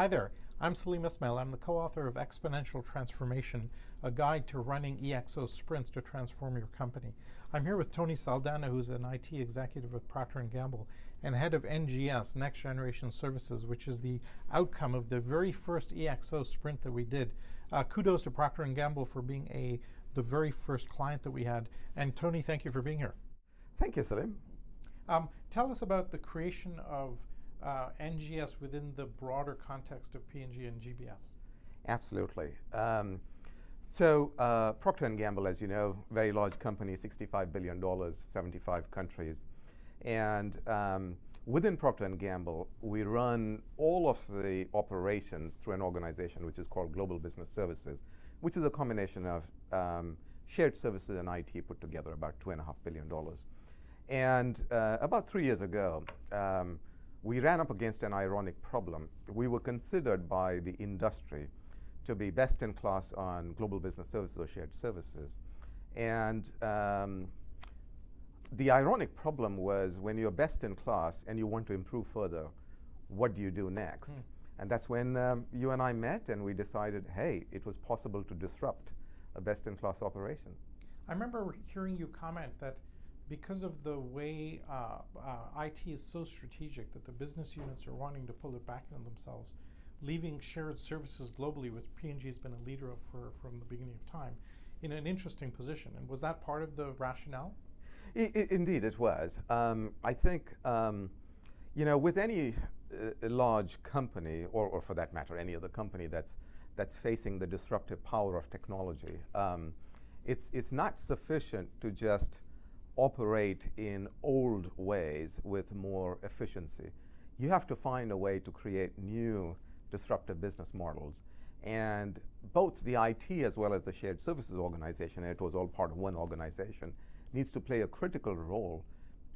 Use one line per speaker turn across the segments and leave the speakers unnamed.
Hi there, I'm Salim Ismail. I'm the co-author of Exponential Transformation, a guide to running EXO sprints to transform your company. I'm here with Tony Saldanha, who's an IT executive with Procter & Gamble and head of NGS, Next Generation Services, which is the outcome of the very first EXO sprint that we did. Kudos to Procter & Gamble for being the very first client that we had. And Tony, thank you for being here.
Thank you, Salim.
Tell us about the creation of NGS within the broader context of P&G and GBS.
Absolutely. Procter & Gamble, as you know, very large company, $65 billion, 75 countries. And within Procter & Gamble, we run all of the operations through an organization which is called Global Business Services, which is a combination of shared services and IT put together, about $2.5 billion. And about 3 years ago, we ran up against an ironic problem. We were considered by the industry to be best in class on global business services or shared services. And the ironic problem was when you're best in class and you want to improve further, what do you do next? And that's when you and I met and we decided, hey, it was possible to disrupt a best in class operation.
I remember hearing you comment that because of the way IT is so strategic that the business units are wanting to pull it back into themselves, leaving shared services globally, which P&G has been a leader of from the beginning of time, in an interesting position. And was that part of the rationale?
Indeed, it was. I think, with any large company, or for that matter, any other company that's facing the disruptive power of technology, it's not sufficient to just operate in old ways with more efficiency. You have to find a way to create new disruptive business models. And both the IT as well as the shared services organization, and it was all part of one organization, needs to play a critical role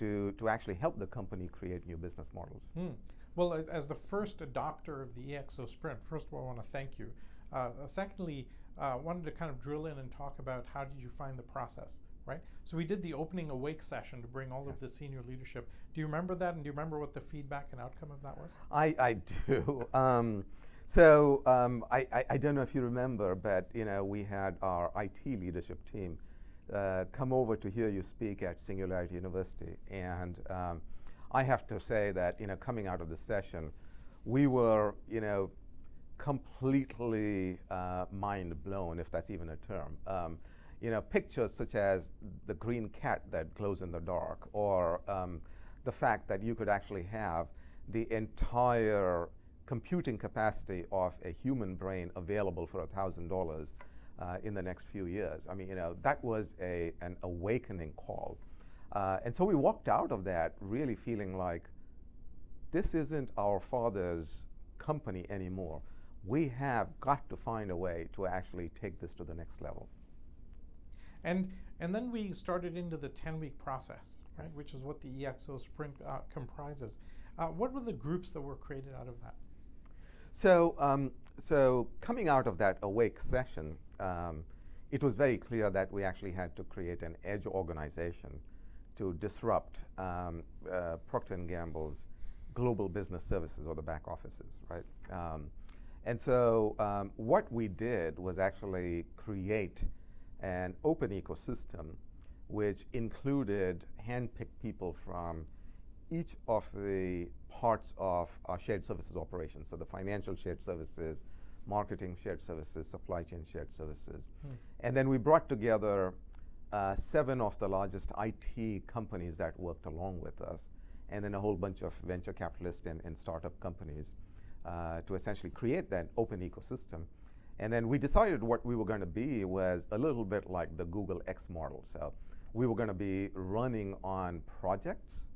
to actually help the company create new business models.
Well, as the first adopter of the EXO sprint, first of all, I want to thank you. Secondly, I wanted to kind of drill in and talk about how did you find the process? Right? So we did the opening awake session to bring all of the senior leadership. Do you remember that, and do you remember what the feedback and outcome of that was?
I do. I don't know if you remember, but we had our IT leadership team come over to hear you speak at Singularity University, and I have to say that coming out of the session, we were completely mind blown, if that's even a term. Pictures such as the green cat that glows in the dark, or the fact that you could actually have the entire computing capacity of a human brain available for $1,000 in the next few years. I mean, that was an awakening call. And so we walked out of that really feeling like this isn't our father's company anymore. We have got to find a way to actually take this to the next level.
And then we started into the 10-week process, right,
yes,
which is what the EXO sprint comprises. What were the groups that were created out of that?
So coming out of that awake session, it was very clear that we actually had to create an edge organization to disrupt Procter & Gamble's global business services, or the back offices, right? And so what we did was actually create an open ecosystem which included hand-picked people from each of the parts of our shared services operations, so the financial shared services, marketing shared services, supply chain shared services. And then we brought together 7 of the largest IT companies that worked along with us, and then a whole bunch of venture capitalists and startup companies to essentially create that open ecosystem. And then we decided what we were going to be was a little bit like the Google X model. So we were going to be running on projects.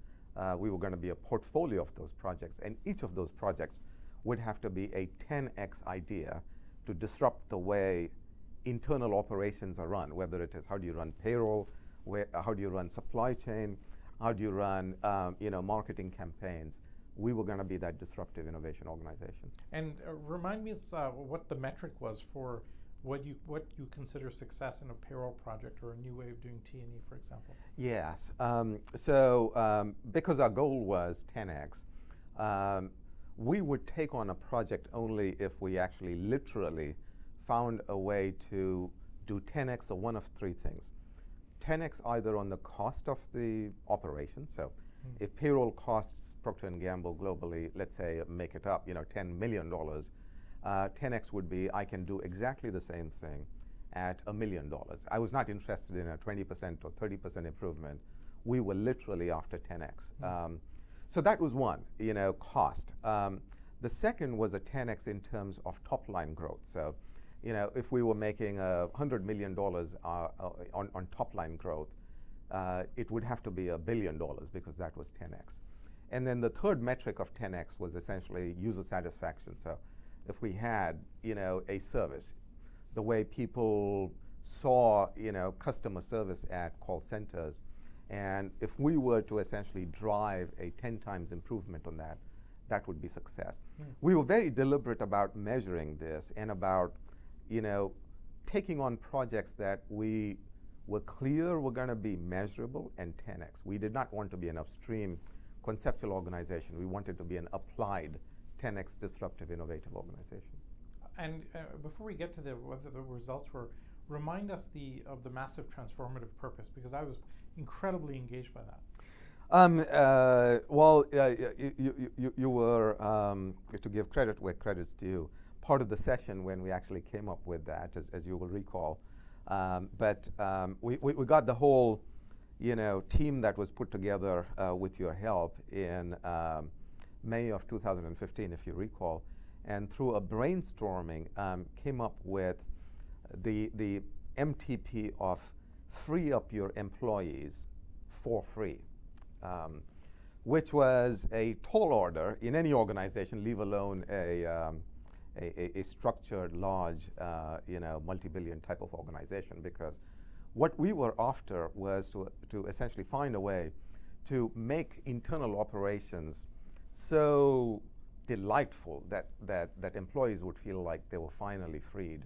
We were going to be a portfolio of those projects. And each of those projects would have to be a 10x idea to disrupt the way internal operations are run, whether it is how do you run payroll, how do you run supply chain, how do you run marketing campaigns. We were going to be that disruptive innovation organization.
And remind me what the metric was for what you consider success in a payroll project or a new way of doing T&E, for example.
Yes. Because our goal was 10x, we would take on a project only if we actually literally found a way to do 10x or one of three things. 10x either on the cost of the operation. So if payroll costs Procter & Gamble globally, let's say, make it up, $10 million, 10x would be I can do exactly the same thing at $1 million. I was not interested in a 20% or 30% improvement. We were literally after 10x. So that was one, cost. The second was a 10x in terms of top line growth. So, if we were making $100 million on top line growth, it would have to be $1 billion because that was 10x. And then the third metric of 10x was essentially user satisfaction. So if we had, a service, the way people saw, customer service at call centers, and if we were to essentially drive a 10 times improvement on that, that would be success. We were very deliberate about measuring this and about, taking on projects that we were clear were going to be measurable and 10x. We did not want to be an upstream conceptual organization. We wanted to be an applied 10x disruptive innovative organization.
And before we get to whether the results were, remind us of the massive transformative purpose, because I was incredibly engaged by that.
You were, to give credit where credit's due, part of the session when we actually came up with that, as you will recall. We got the whole, team that was put together with your help in May of 2015, if you recall, and through a brainstorming came up with the MTP of free up your employees for free, which was a tall order in any organization, leave alone a structured, large, multi-billion type of organization. Because what we were after was to essentially find a way to make internal operations so delightful that employees would feel like they were finally freed.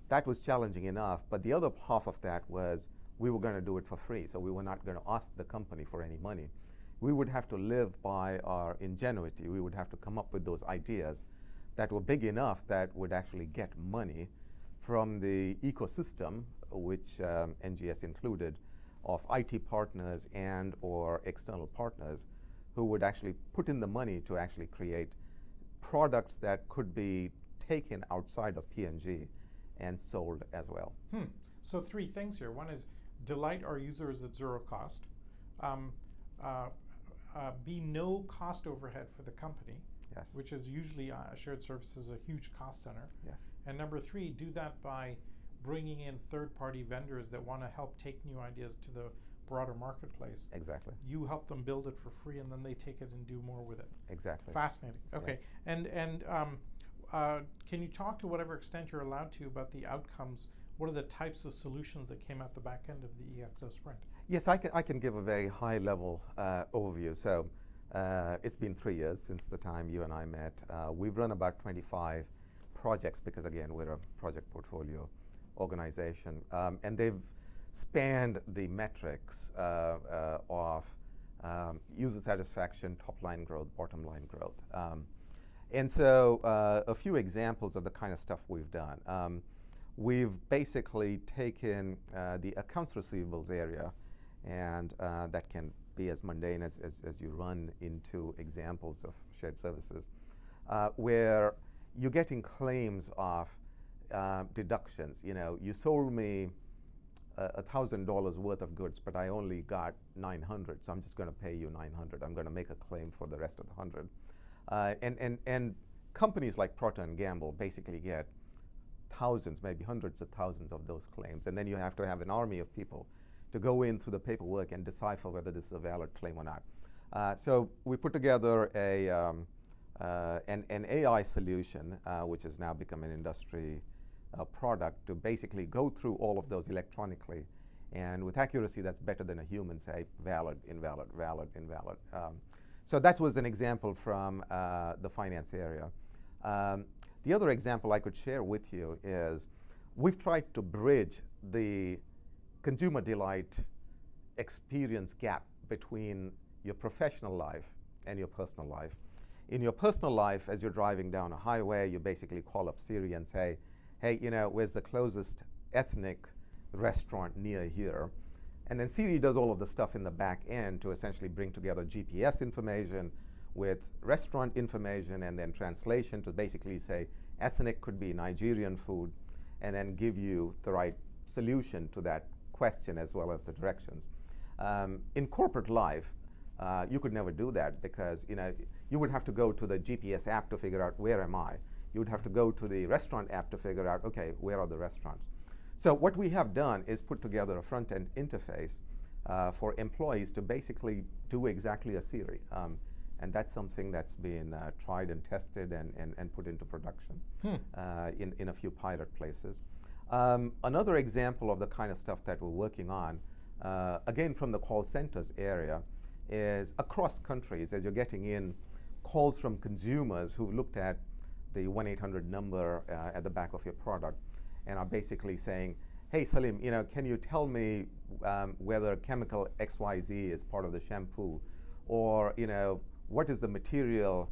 That was challenging enough, but the other half of that was we were going to do it for free, so we were not going to ask the company for any money. We would have to live by our ingenuity. We would have to come up with those ideas that were big enough that would actually get money from the ecosystem, which NGS included, of IT partners and or external partners who would actually put in the money to actually create products that could be taken outside of P&G and sold as well.
So three things here. One is delight our users at zero cost. Be no cost overhead for the company,
yes,
which is usually shared services, a huge cost center.
Yes.
And number three, do that by bringing in third-party vendors that want to help take new ideas to the broader marketplace.
Exactly.
You help them build it for free, and then they take it and do more with it.
Exactly.
Fascinating. Okay.
Yes.
And can you talk to whatever extent you're allowed to about the outcomes? What are the types of solutions that came out the back end of the EXO Sprint?
Yes, I can give a very high-level overview. So it's been 3 years since the time you and I met. We've run about 25 projects because, again, we're a project portfolio organization. And they've spanned the metrics of user satisfaction, top-line growth, bottom-line growth. And so a few examples of the kind of stuff we've done. We've basically taken the accounts receivables area, and that can be as mundane as you run into examples of shared services, where you're getting claims of deductions. You sold me $1,000 worth of goods, but I only got 900, so I'm just going to pay you 900. I'm going to make a claim for the rest of the 100. And companies like Procter & Gamble basically get thousands, maybe hundreds of thousands of those claims, and then you have to have an army of people to go in through the paperwork and decipher whether this is a valid claim or not. So we put together an AI solution, which has now become an industry product, to basically go through all of those electronically, and with accuracy that's better than a human say valid, invalid, valid, invalid. So that was an example from the finance area. The other example I could share with you is we've tried to bridge the consumer delight experience gap between your professional life and your personal life. In your personal life, as you're driving down a highway, you basically call up Siri and say, hey, where's the closest ethnic restaurant near here? And then Siri does all of the stuff in the back end to essentially bring together GPS information with restaurant information and then translation to basically say ethnic could be Nigerian food, and then give you the right solution to that question as well as the directions. In corporate life, you could never do that because you would have to go to the GPS app to figure out where am I. You would have to go to the restaurant app to figure out, okay, where are the restaurants? So what we have done is put together a front-end interface for employees to basically do exactly a Siri. And that's something that's been tried and tested and put into production in a few pilot places. Another example of the kind of stuff that we're working on, again from the call centers area, is across countries as you're getting in calls from consumers who've looked at the 1-800 number at the back of your product and are basically saying, hey Salim, can you tell me whether chemical XYZ is part of the shampoo, or what is the material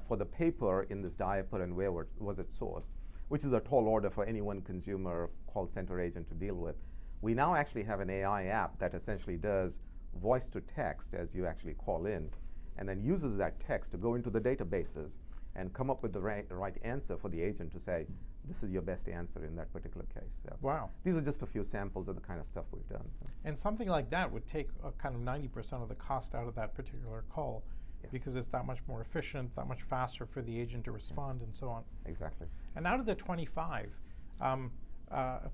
for the paper in this diaper and where was it sourced, which is a tall order for any one consumer call center agent to deal with. We now actually have an AI app that essentially does voice to text as you actually call in, and then uses that text to go into the databases and come up with the right answer for the agent to say, this is your best answer in that particular case. So
wow.
These are just a few samples of the kind of stuff we've done.
And something like that would take kind of 90% of the cost out of that particular call, yes, because it's that much more efficient, that much faster for the agent to respond, yes, and so on.
Exactly.
And out of the 25,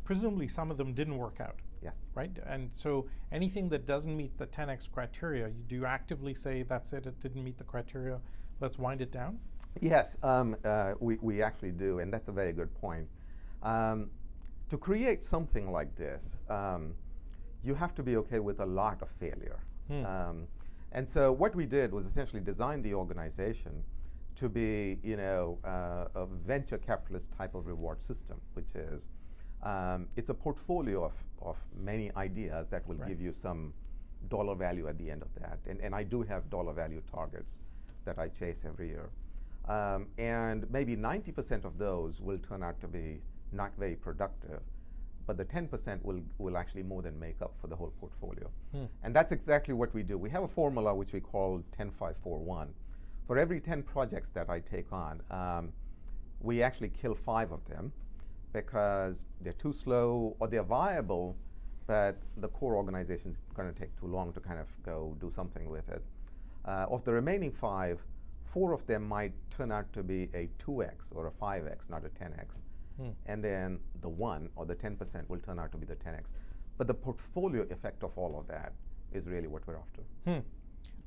presumably some of them didn't work out.
Yes. Right?
And so anything that doesn't meet the 10x criteria, do you actively say, that's it didn't meet the criteria, let's wind it down?
Yes, we actually do, and that's a very good point. To create something like this, you have to be okay with a lot of failure. And so what we did was essentially design the organization to be, a venture capitalist type of reward system, which is, it's a portfolio of many ideas that will
right,
give you some dollar value at the end of that. And I do have dollar value targets that I chase every year. And maybe 90% of those will turn out to be not very productive, but the 10% will actually more than make up for the whole portfolio. And that's exactly what we do. We have a formula which we call 10-5-4-1. For every 10 projects that I take on, we actually kill 5 of them because they're too slow or they're viable, but the core organization is going to take too long to kind of go do something with it. Of the remaining 5, 4 of them might turn out to be a 2x or a 5x, not a 10x. And then the 1 or the 10% will turn out to be the 10x. But the portfolio effect of all of that is really what we're after.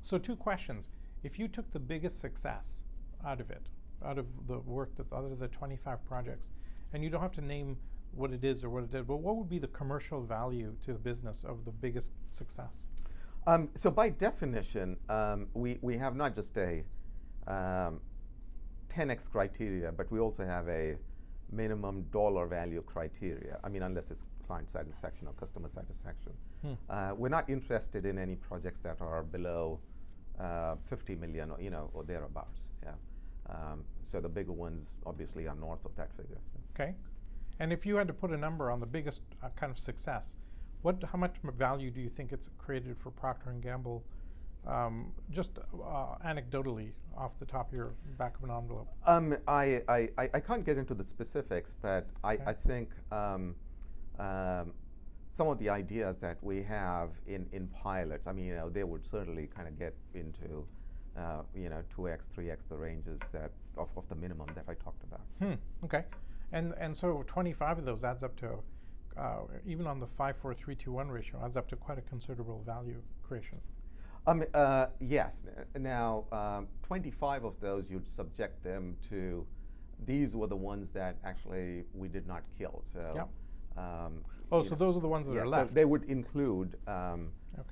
So 2 questions. If you took the biggest success out of it, out of the work that's out of the 25 projects, and you don't have to name what it is or what it did, but what would be the commercial value to the business of the biggest success?
So by definition, we have not just a 10x criteria, but we also have a minimum dollar value criteria. I mean, unless it's client satisfaction or customer satisfaction. We're not interested in any projects that are below 50 million or or thereabouts. Yeah. So the bigger ones obviously are north of that figure.
Okay. And if you had to put a number on the biggest kind of success, how much value do you think it's created for Procter & Gamble, just anecdotally off the top of your back of an envelope?
I can't get into the specifics, but okay, I think some of the ideas that we have in pilots, I mean, they would certainly kind of get into 2x, 3x the ranges that of the minimum that I talked about.
Okay. And so 25 of those adds up to, even on the 5-4-3-2-1 ratio, adds up to quite a considerable value creation.
Yes. Now, 25 of those, you'd subject them to, these were the ones that actually we did not kill. So,
yep. So those are the ones that are left.
So they would include, okay,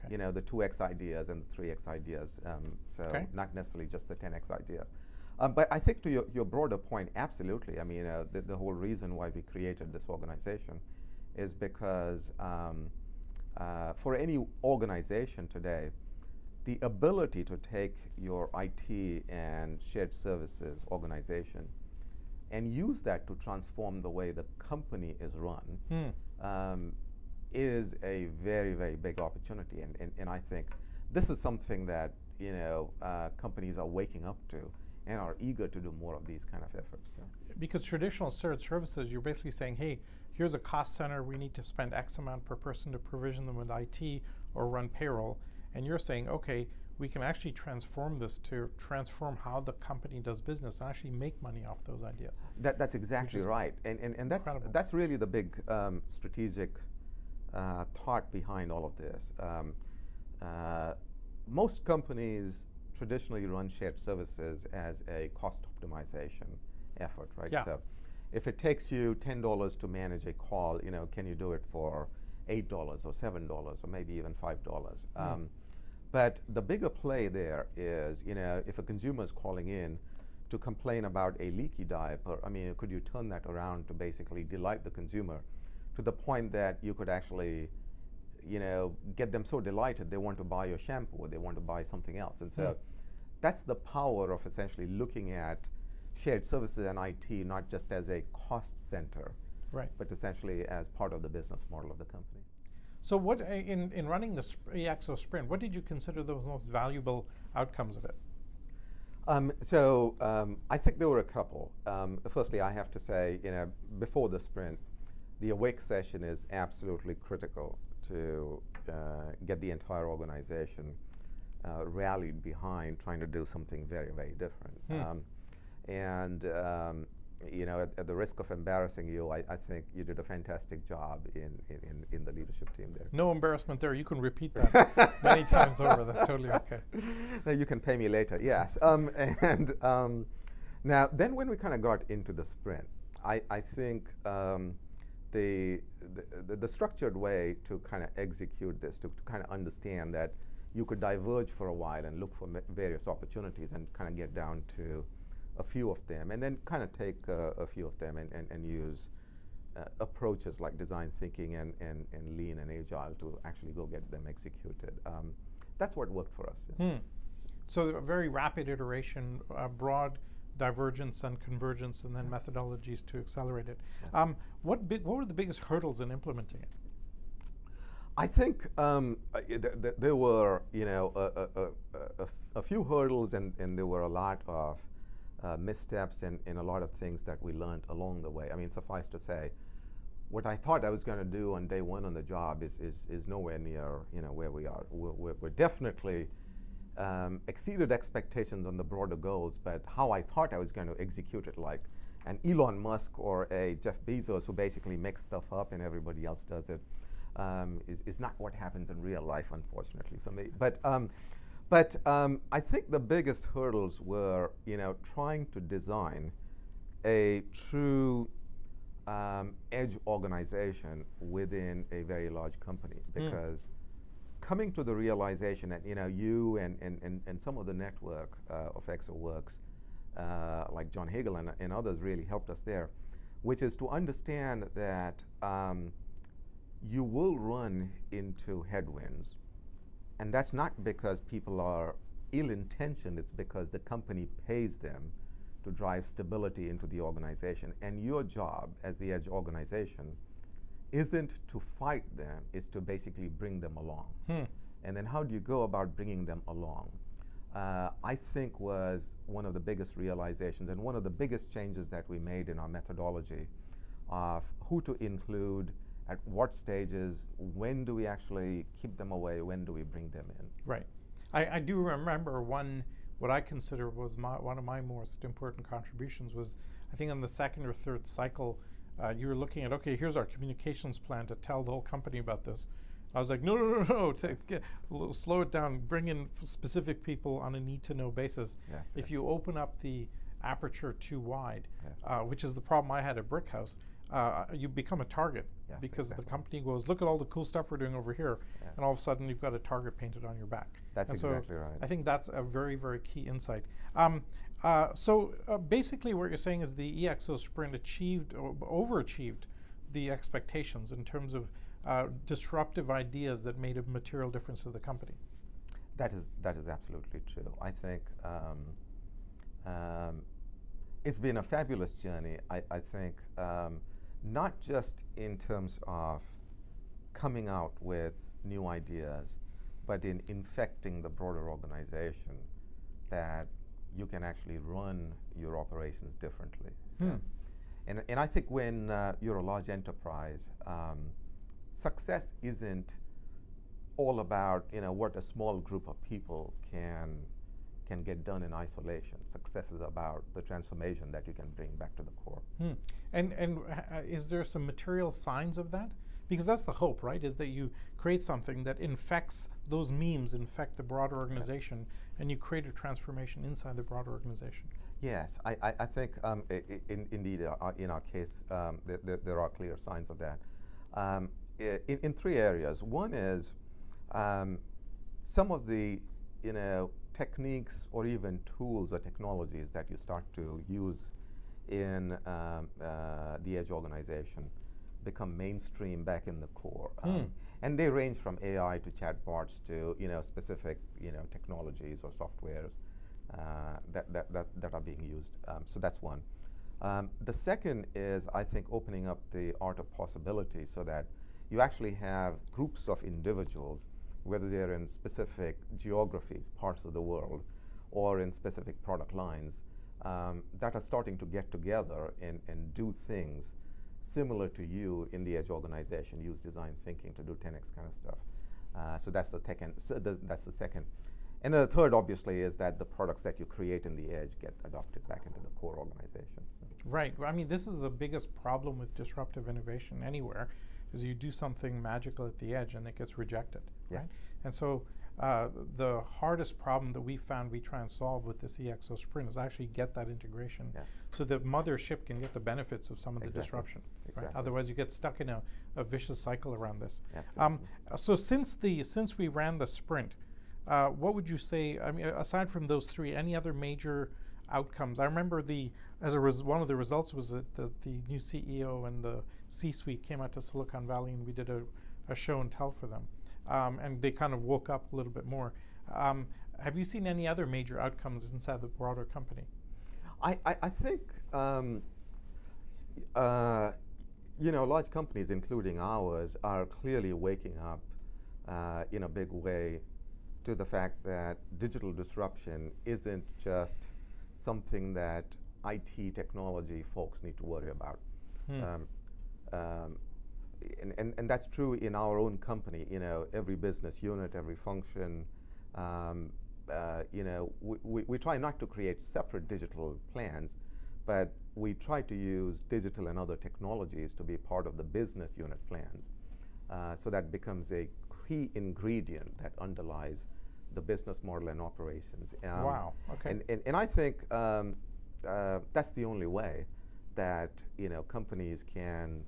the 2x ideas and the 3x ideas. So okay, not necessarily just the 10x ideas. But I think to your broader point, absolutely. I mean, the whole reason why we created this organization is because for any organization today, the ability to take your IT and shared services organization and use that to transform the way the company is run is a very, very big opportunity. And I think this is something that companies are waking up to and are eager to do more of these kind of efforts. So.
Because traditional shared services, you're basically saying, hey, here's a cost center, we need to spend X amount per person to provision them with IT or run payroll. And you're saying, okay, we can actually transform this to transform how the company does business and actually make money off those ideas.
That's exactly right. And that's really the big strategic thought behind all of this. Most companies traditionally run shared services as a cost optimization effort, right?
Yeah.
So if it takes you $10 to manage a call, can you do it for $8 or $7 or maybe even $5? But the bigger play there is, if a consumer is calling in to complain about a leaky diaper, could you turn that around to basically delight the consumer to the point that you could actually, get them so delighted they want to buy your shampoo or they want to buy something else. And so that's the power of essentially looking at shared services and IT not just as a cost center,
right,
but essentially as part of the business model of the company.
So what, in running the EXO sprint, what did you consider the most valuable outcomes of it?
I think there were a couple. Firstly, I have to say, before the sprint, the awake session is absolutely critical to get the entire organization rallied behind trying to do something very, very different. At the risk of embarrassing you, I think you did a fantastic job in the leadership team there.
No embarrassment there. You can repeat that many times over. That's totally okay.
You can pay me later, yes. Now, then when we kind of got into the sprint, I think the structured way to kind of execute this, to kind of understand that you could diverge for a while and look for various opportunities and kind of get down to a few of them, and then kind of take a few of them and use approaches like design thinking and lean and agile to actually go get them executed. That's what worked for us. Yeah.
So a very rapid iteration, broad divergence and convergence, and then methodologies to accelerate it.
Yes.
What were the biggest hurdles in implementing it?
I think there were a few hurdles, and there were a lot of missteps and a lot of things that we learned along the way. Suffice to say, what I thought I was going to do on day one on the job is nowhere near where we are. We're definitely exceeded expectations on the broader goals, but how I thought I was going to execute it, like an Elon Musk or a Jeff Bezos who basically makes stuff up and everybody else does it, is not what happens in real life, unfortunately for me. But I think the biggest hurdles were, trying to design a true edge organization within a very large company, because coming to the realization that you and some of the network of ExoWorks, like John Hagel and others, really helped us there, which is to understand that you will run into headwinds. And that's not because people are ill-intentioned, it's because the company pays them to drive stability into the organization. And your job as the edge organization isn't to fight them, it's to basically bring them along. And then how do you go about bringing them along? I think was one of the biggest realizations and one of the biggest changes that we made in our methodology of who to include, at what stages, when do we actually keep them away, when do we bring them in?
Right. I do remember what I consider was one of my most important contributions was, I think on the second or third cycle, you were looking at, okay, here's our communications plan to tell the whole company about this. I was like, no, slow it down, bring in specific people on a need-to-know basis.
Yes,
if you open up the aperture too wide, which is the problem I had at Brickhouse, you become a target, because the company goes, look at all the cool stuff we're doing over here, and all of a sudden you've got a target painted on your back.
That's exactly right.
I think that's a very, very key insight. Basically what you're saying is the EXO sprint overachieved the expectations in terms of disruptive ideas that made a material difference to the company.
That is absolutely true. I think it's been a fabulous journey. I think not just in terms of coming out with new ideas, but in infecting the broader organization that you can actually run your operations differently. And I think when you're a large enterprise, success isn't all about what a small group of people can get done in isolation. Success is about the transformation that you can bring back to the core.
And is there some material signs of that? Because that's the hope, right? Is that you create something that infects those memes, infect the broader organization, and you create a transformation inside the broader organization.
Yes, I think indeed in our case there are clear signs of that. In three areas. One is some of the techniques or even tools or technologies that you start to use in the edge organization become mainstream back in the core. And they range from AI to chatbots to specific technologies or softwares that are being used. So that's one. The second is, I think, opening up the art of possibility so that you actually have groups of individuals, whether they're in specific geographies, parts of the world, or in specific product lines, that are starting to get together and do things similar to you in the edge organization, use design thinking to do 10x kind of stuff. So that's the second. That's the second. And the third, obviously, is that the products that you create in the edge get adopted back into the core organization.
Right. I mean, this is the biggest problem with disruptive innovation anywhere, is you do something magical at the edge and it gets rejected.
Yes.
Right? And so the hardest problem that we found we try and solve with this EXO sprint is actually get that integration, so the mothership can get the benefits of some of the disruption. Right? Otherwise, you get stuck in a vicious cycle around this. So since we ran the sprint, what would you say? I mean, aside from those three, any other major outcomes? I remember one of the results was that the new CEO and the C-suite came out to Silicon Valley, and we did a show and tell for them. And they kind of woke up a little bit more. Have you seen any other major outcomes inside the broader company?
I think large companies, including ours, are clearly waking up in a big way to the fact that digital disruption isn't just something that IT technology folks need to worry about. And that's true in our own company. Every business unit, every function, we try not to create separate digital plans, but we try to use digital and other technologies to be part of the business unit plans. So that becomes a key ingredient that underlies the business model and operations.
Wow. Okay.
And I think that's the only way that companies can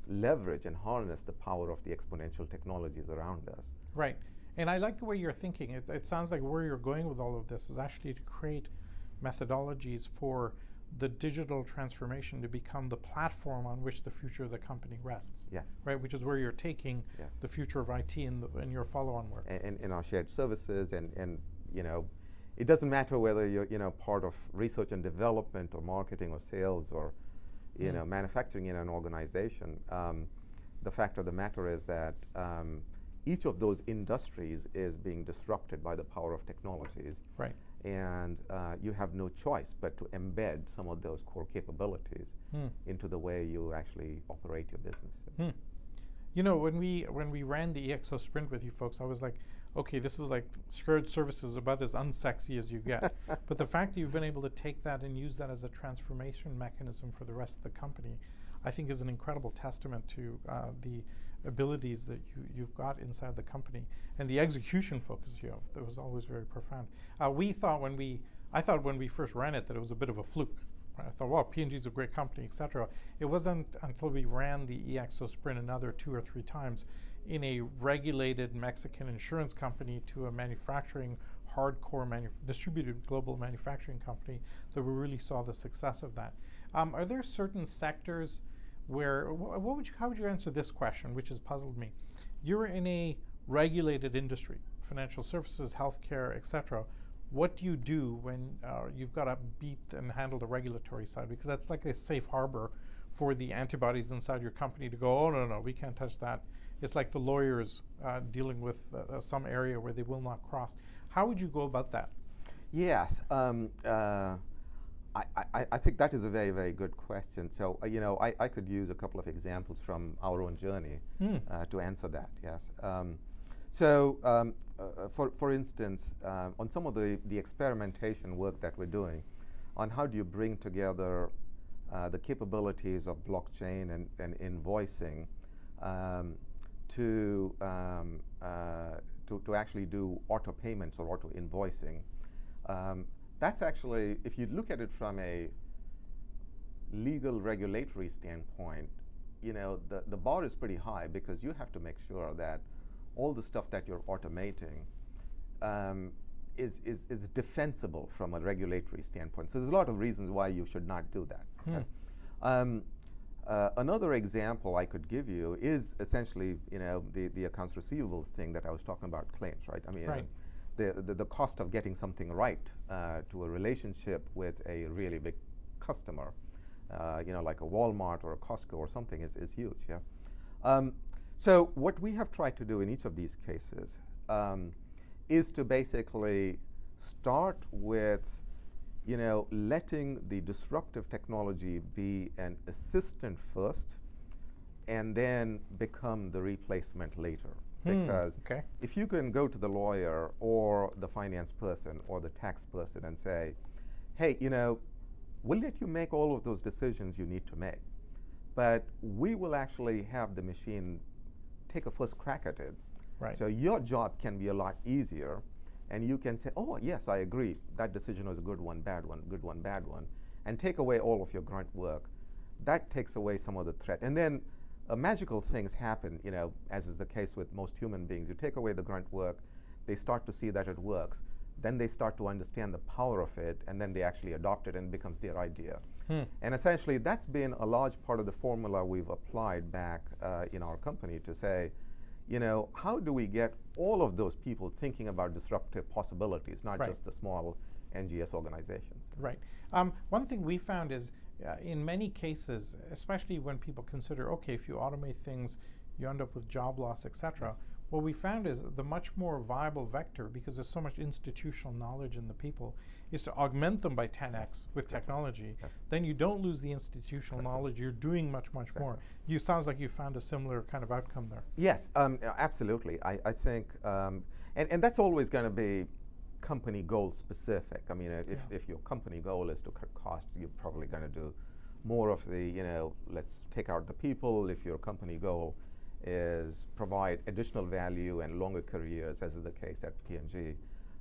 leverage and harness the power of the exponential technologies around us.
Right. And I like the way you're thinking. It sounds like where you're going with all of this is actually to create methodologies for the digital transformation to become the platform on which the future of the company rests.
Yes.
Right, which is where you're taking the future of IT in your follow-on work.
And in our shared services, and it doesn't matter whether you're part of research and development or marketing or sales or manufacturing in an organization. The fact of the matter is that each of those industries is being disrupted by the power of technologies. Right. And you have no choice but to embed some of those core capabilities into the way you actually operate your business.
When we ran the EXO sprint with you folks, I was like, okay, this is like shared services about as unsexy as you get. But the fact that you've been able to take that and use that as a transformation mechanism for the rest of the company, I think is an incredible testament to the abilities that you've got inside the company and the execution focus you have. That was always very profound. I thought when we first ran it that it was a bit of a fluke. Right? I thought, well, P&G is a great company, et cetera. It wasn't until we ran the EXO sprint another 2 or 3 times in a regulated Mexican insurance company to a manufacturing hardcore distributed global manufacturing company that we really saw the success of that. Are there certain sectors where, how would you answer this question, which has puzzled me? You're in a regulated industry, financial services, healthcare, etc. What do you do when you've got to beat and handle the regulatory side? Because that's like a safe harbor for the antibodies inside your company to go, oh, no, no, we can't touch that. It's like the lawyers dealing with some area where they will not cross. How would you go about that?
Yes. I think that is a very, very good question. So, I could use a couple of examples from our own journey to answer that, yes. For instance, on some of the experimentation work that we're doing on how do you bring together the capabilities of blockchain and invoicing to actually do auto payments or auto invoicing. That's actually, if you look at it from a legal regulatory standpoint, the bar is pretty high because you have to make sure that all the stuff that you're automating is defensible from a regulatory standpoint. So there's a lot of reasons why you should not do that. Okay? Another example I could give you is essentially, the accounts receivables thing that I was talking about, claims, right? I mean,
right.
The cost of getting something right to a relationship with a really big customer, like a Walmart or a Costco or something is huge, yeah? So what we have tried to do in each of these cases is to basically start with, letting the disruptive technology be an assistant first and then become the replacement later. Because if you can go to the lawyer or the finance person or the tax person and say, hey, we'll let you make all of those decisions you need to make, but we will actually have the machine take a first crack at it.
Right.
So your job can be a lot easier, and you can say, oh, yes, I agree. That decision was a good one, bad one, good one, bad one, and take away all of your grunt work. That takes away some of the threat. And then magical things happen, as is the case with most human beings. You take away the grunt work, they start to see that it works. Then they start to understand the power of it, and then they actually adopt it and it becomes their idea. And essentially, that's been a large part of the formula we've applied back in our company to say, how do we get all of those people thinking about disruptive possibilities, not just the small NGS organizations?
Right. One thing we found is, in many cases, especially when people consider, okay, if you automate things, you end up with job loss, etc. Yes. What we found is the much more viable vector, because there's so much institutional knowledge in the people, is to augment them by 10x with technology. Yes. Then you don't lose the institutional knowledge. You're doing much, much more. You sounds like you found a similar kind of outcome there.
Yes, absolutely. I think, and that's always going to be company goal specific. I mean, if your company goal is to cut costs, you're probably going to do more of the, let's take out the people. If your company goal is provide additional value and longer careers, as is the case at P&G,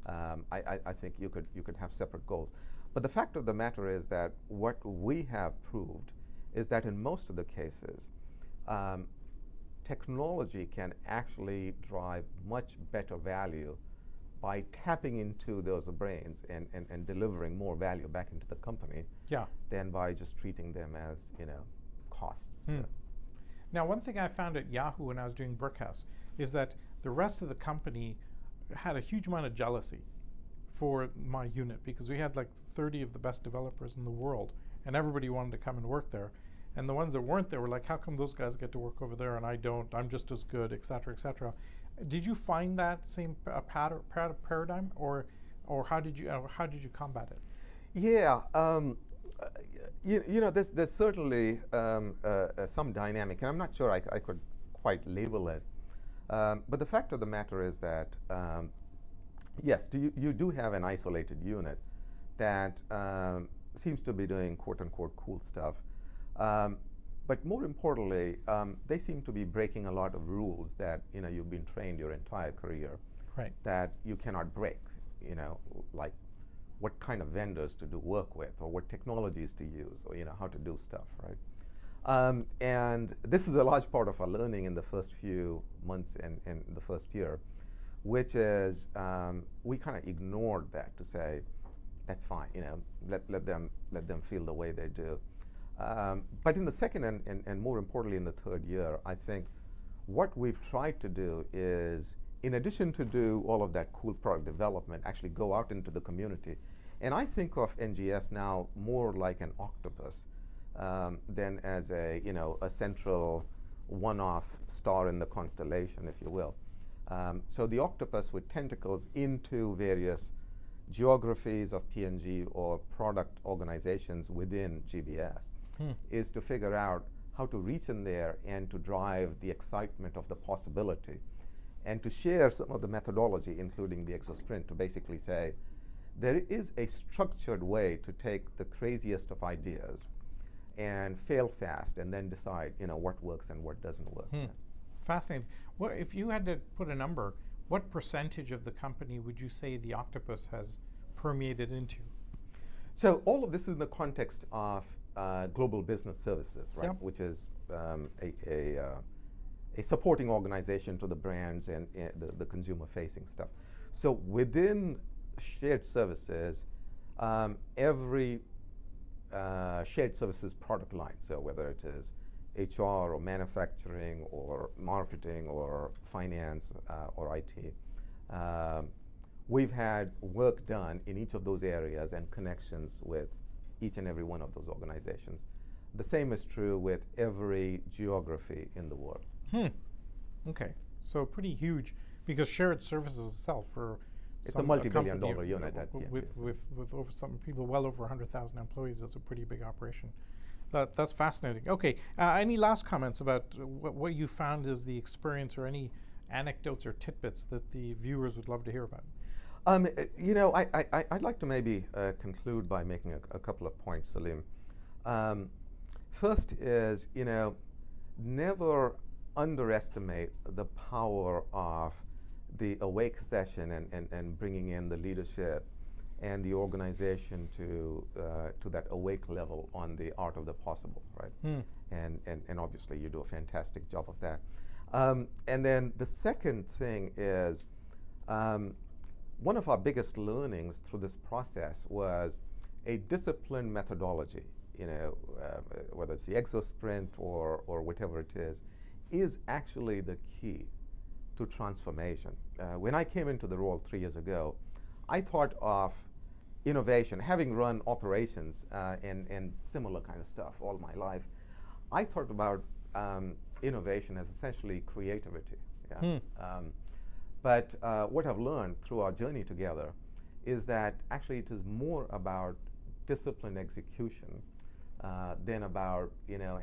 I think you could have separate goals. But the fact of the matter is that what we have proved is that in most of the cases, technology can actually drive much better value by tapping into those brains and delivering more value back into the company than by just treating them as, costs.
Now, one thing I found at Yahoo when I was doing Brickhouse is that the rest of the company had a huge amount of jealousy for my unit, because we had like 30 of the best developers in the world, and everybody wanted to come and work there. And the ones that weren't there were like, how come those guys get to work over there and I don't? I'm just as good, et cetera, et cetera. Did you find that same paradigm, or how did you combat it?
Yeah. There's certainly some dynamic, and I'm not sure I could quite label it. But the fact of the matter is that, yes, you do have an isolated unit that seems to be doing quote-unquote cool stuff. But more importantly, they seem to be breaking a lot of rules that you've been trained your entire career that you cannot break. Like what kind of vendors to do work with, or what technologies to use, or how to do stuff, right? And this is a large part of our learning in the first few months and the first year, which is we kind of ignored that to say, that's fine, let them feel the way they do. But in the second and more importantly in the third year, I think what we've tried to do is in addition to do all of that cool product development, actually go out into the community. And I think of NGS now more like an octopus than as a central one-off star in the constellation, if you will. So the octopus with tentacles into various geographies of P&G or product organizations within GBS is to figure out how to reach in there and to drive the excitement of the possibility and to share some of the methodology, including the exosprint, to basically say there is a structured way to take the craziest of ideas and fail fast and then decide what works and what doesn't work.
Fascinating. Well, if you had to put a number, what percentage of the company would you say the octopus has permeated into?
So all of this is in the context of global business services, right?
Yep.
Which is a supporting organization to the brands and the consumer-facing stuff. So within shared services, every shared services product line, so whether it is HR or manufacturing or marketing or finance or IT, we've had work done in each of those areas and connections with each and every one of those organizations. The same is true with every geography in the world.
Okay, so pretty huge, because shared services itself for
it's a multi-billion-dollar unit.
With over some people, well over 100,000 employees, that's a pretty big operation. That's fascinating. Okay, any last comments about what you found as the experience, or any anecdotes or tidbits that the viewers would love to hear about?
I'd like to maybe conclude by making a couple of points, Salim. First is, never underestimate the power of the awake session and bringing in the leadership and the organization to that awake level on the art of the possible, right? And obviously you do a fantastic job of that. And then the second thing is, one of our biggest learnings through this process was a disciplined methodology, whether it's the exosprint or whatever it is actually the key to transformation. When I came into the role 3 years ago, I thought of innovation, having run operations and similar kind of stuff all my life. I thought about innovation as essentially creativity. Yeah? But what I've learned through our journey together is that actually it is more about disciplined execution than about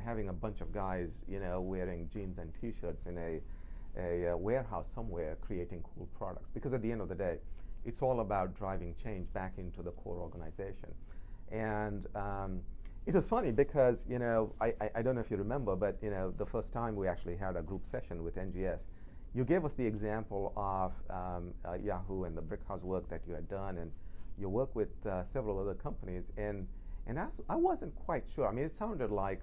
having a bunch of guys wearing jeans and T-shirts in a warehouse somewhere creating cool products. Because at the end of the day, it's all about driving change back into the core organization. And it was funny because I don't know if you remember, but the first time we actually had a group session with NGS, you gave us the example of Yahoo and the Brickhouse work that you had done, and your work with several other companies. And I wasn't quite sure. I mean, it sounded like,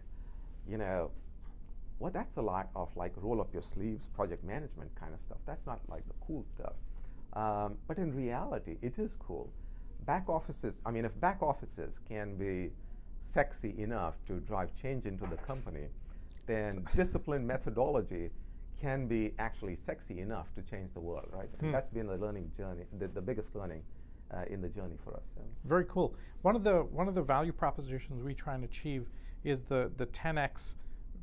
well, that's a lot of like roll up your sleeves project management kind of stuff. That's not like the cool stuff. But in reality, it is cool. Back offices, I mean, if back offices can be sexy enough to drive change into the company, then disciplined methodology can be actually sexy enough to change the world, right? And that's been the learning journey, the biggest learning in the journey for us.
Very cool. One of the value propositions we try and achieve is the 10x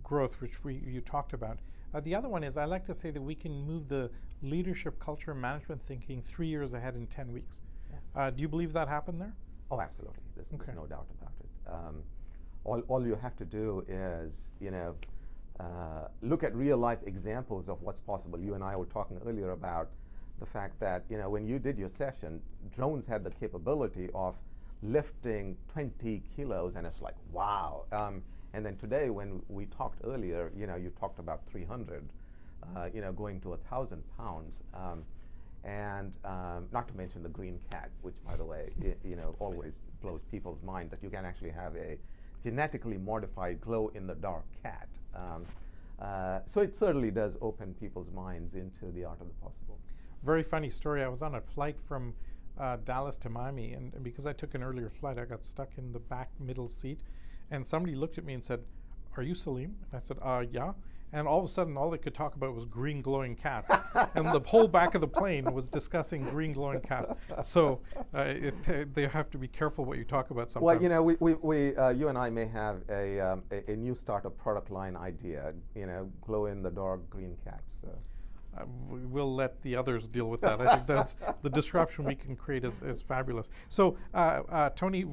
growth, which you talked about. The other one is, I like to say that we can move the leadership, culture, and management thinking 3 years ahead in 10 weeks. Yes. Do you believe that happened there?
Oh, absolutely. There's no doubt about it. All you have to do is, look at real life examples of what's possible. You and I were talking earlier about the fact that, when you did your session, drones had the capability of lifting 20 kilos, and it's like, wow. And then today, when we talked earlier, you talked about 300, going to 1,000 pounds. And not to mention the green cat, which, by the way, always blows people's mind that you can actually have a genetically modified glow-in-the-dark cat. So it certainly does open people's minds into the art of the possible.
Very funny story. I was on a flight from Dallas to Miami, and because I took an earlier flight, I got stuck in the back middle seat, and somebody looked at me and said, "Are you Salim?" And I said, "Yeah." and all of a sudden, all they could talk about was green glowing cats, and the whole back of the plane was discussing green glowing cats. So they have to be careful what you talk about sometimes.
Well, you know, you and I may have a new startup product line idea. You know, glow in the dark green cats. So.
We'll let the others deal with that. I think that's the disruption we can create is fabulous. So, Tony,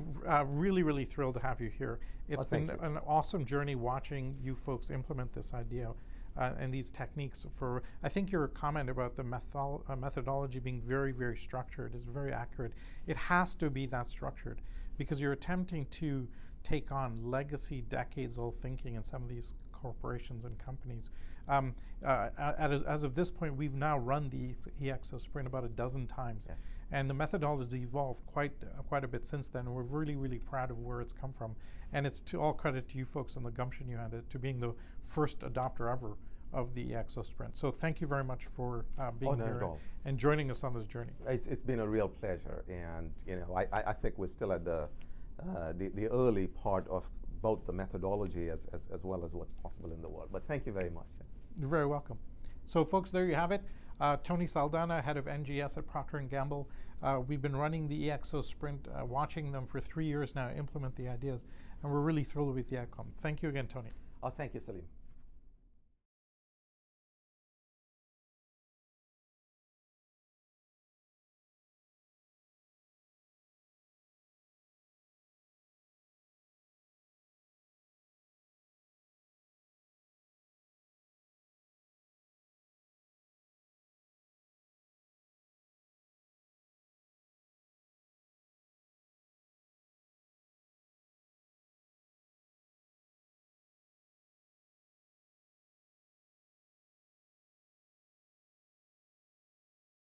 really, really thrilled to have you here. It's been an awesome journey watching you folks implement this idea and these techniques. I think your comment about the methodology being very, very structured is very accurate. It has to be that structured because you're attempting to take on legacy, decades-old thinking in some of these corporations and companies. As of this point, we've now run the EXO Sprint about a dozen times.
Yes.
And the methodology has evolved quite a bit since then. And we're really, really proud of where it's come from. And it's to all credit to you folks and the gumption you had to being the first adopter ever of the EXO Sprint. So thank you very much for being here and joining us on this journey.
It's been a real pleasure. And you know, I think we're still at the early part of both the methodology as well as what's possible in the world. But thank you very much.
You're very welcome. So folks, there you have it. Tony Saldanha, head of NGS at Procter & Gamble. We've been running the EXO Sprint, watching them for 3 years now implement the ideas, and we're really thrilled with the outcome. Thank you again, Tony.
Oh, thank you, Salim.